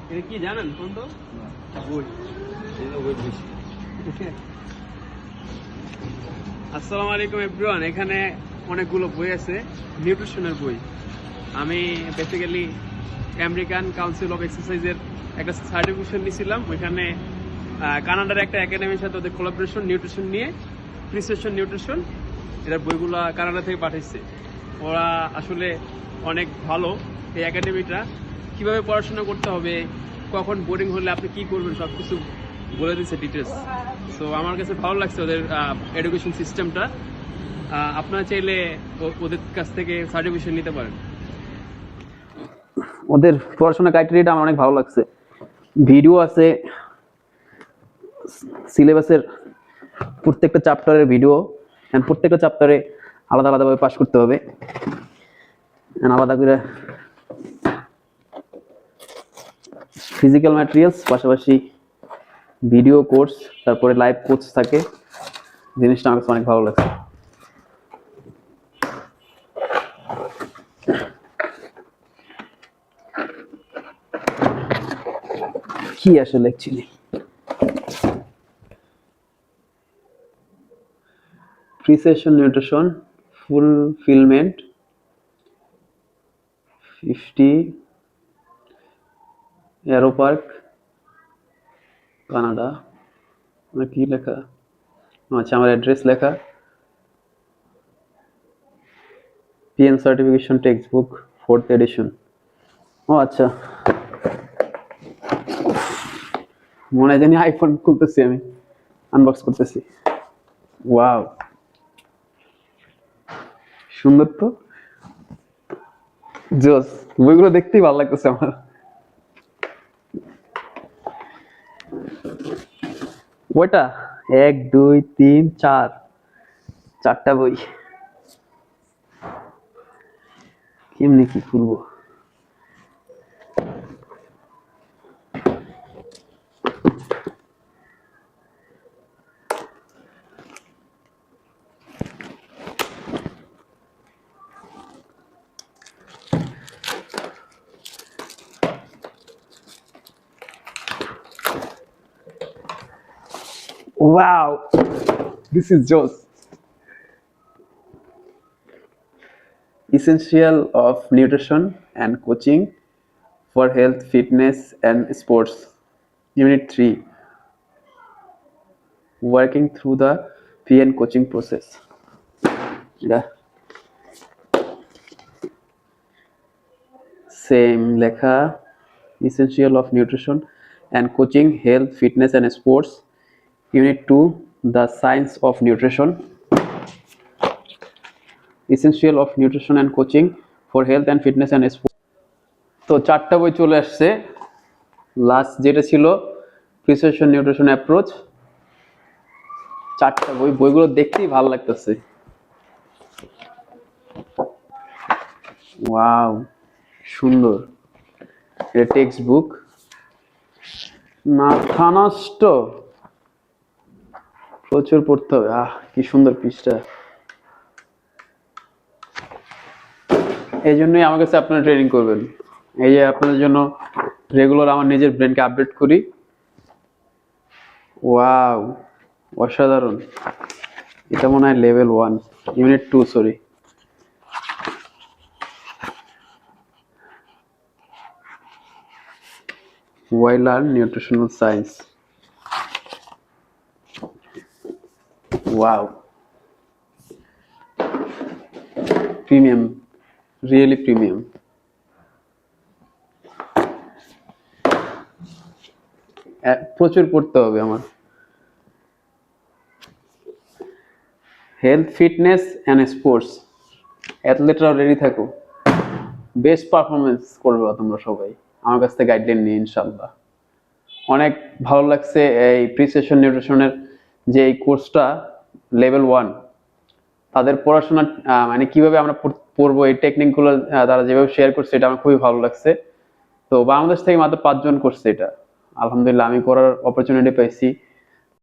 এটা কি জানেন কোন তো বই আসসালামু আলাইকুম এভরিওয়ান। এখানে অনেকগুলো বই আছে, নিউট্রিশনের বই। আমি বেসিক্যালি আমেরিকান কাউন্সিল অফ এক্সারসাইজের একটা সার্টিফিকেশন নিয়েছিলাম। ওইখানে কানাডার একটা একাডেমির সাথে ওদের কোলাবোরেশন নিউট্রিশন নিয়ে, প্রিসিশন নিউট্রিশন, এটার বইগুলো কানাডা থেকে পাঠাইছে। ওরা আসলে অনেক ভালো। এই একাডেমিটা কিভাবে পড়াশোনা করতে হবে, কখন বোরিং হলে আপনি কি করবেন, সব কিছু বলে দিচ্ছে ডিটেলস। সো আমার কাছে ভালো লাগছে ওদের এডুকেশন সিস্টেমটা। আপনারা চাইলে ওদের কাছ থেকে সার্টিফিকেশন নিতে পারেন। ওদের পড়াশোনা ক্রাইটেরিয়াটা আমার অনেক ভালো লাগছে। ভিডিও আছে, সিলেবাসের প্রত্যেকটা চ্যাপ্টারের ভিডিও, প্রত্যেকটা চ্যাপ্টারে আলাদা আলাদাভাবে পাস করতে হবে, আলাদা করে ফিজিক্যাল ম্যাটেরিয়ালস, পাশাপাশি ভিডিও কোর্স, তারপরে লাইভ কোচ থাকে। জিনিসটা আমার কাছে অনেক ভালো লাগছে। কি আসলে actually precision nutrition fulfilment 50 aero park, Canada. কি লেখা? আচ্ছা, আমার অ্যাড্রেস লেখা। PN certification textbook 4th edition. ও আচ্ছা, মনে হয় জানি আইফোন খুলতেছি, আমি আনবক্স করতেছি। ওয়াও, সুন্দর তো, জোস। বইগুলো দেখতেই ভালো লাগতেছে আমার। ওইটা 1 2 3 4 চারটা বই। কেমনি কি খুলবো? Wow, this is Joss. Essential of nutrition and coaching for health, fitness and sports. Unit 3. Working through the PN coaching process. Yeah. Same লেখা, Essential of nutrition and coaching, health, fitness and sports. Unit 2, the science of nutrition. Essential of nutrition and coaching for health and fitness and sports. তো চারটা বই চলে আসছে। Last যেটা ছিল precision nutrition approach. চারটা বইগুলো দেখতেই ভালো লাগতেছে। ওয়াও, সুন্দর। এটা টেক্সট বুক, মাথা নষ্ট, প্রচুর পড়তে হবে। কি সুন্দর পৃষ্ঠা। এই জন্যই আমার কাছে আপনারা ট্রেনিং করবেন। এই যে আপনাদের জন্য রেগুলার আমার নিজের ব্রেনকে আপডেট করি। ওয়াও, অসাধারণ। এটা মনে হয় level 1, unit 2, sorry. Why learn nutritional science? Wow, premium, really premium. প্রচুর পড়তে হবে আমার। Health, fitness and sports. অ্যাথলেটরা রেডি থাকো, বেস্ট পারফরমেন্স করবে তোমরা সবাই। আমার কাছ থেকে গাইডলাইন নিয়ে ইনশাল্লাহ। অনেক ভালো লাগছে এই প্রিসিশন নিউট্রিশনের যে এই কোর্সটা, লেভেল 1। তাদের পড়াশোনা মানে কিভাবে আমরা পড়বো, এই টেকনিকগুলো তারা যেভাবে শেয়ার করছে, এটা আমার খুবই ভালো লাগছে। তো বাংলাদেশ থেকে মাত্র 5 জন করছে এটা। আলহামদুলিল্লাহ, আমি করার অপরচুনিটি পাইছি।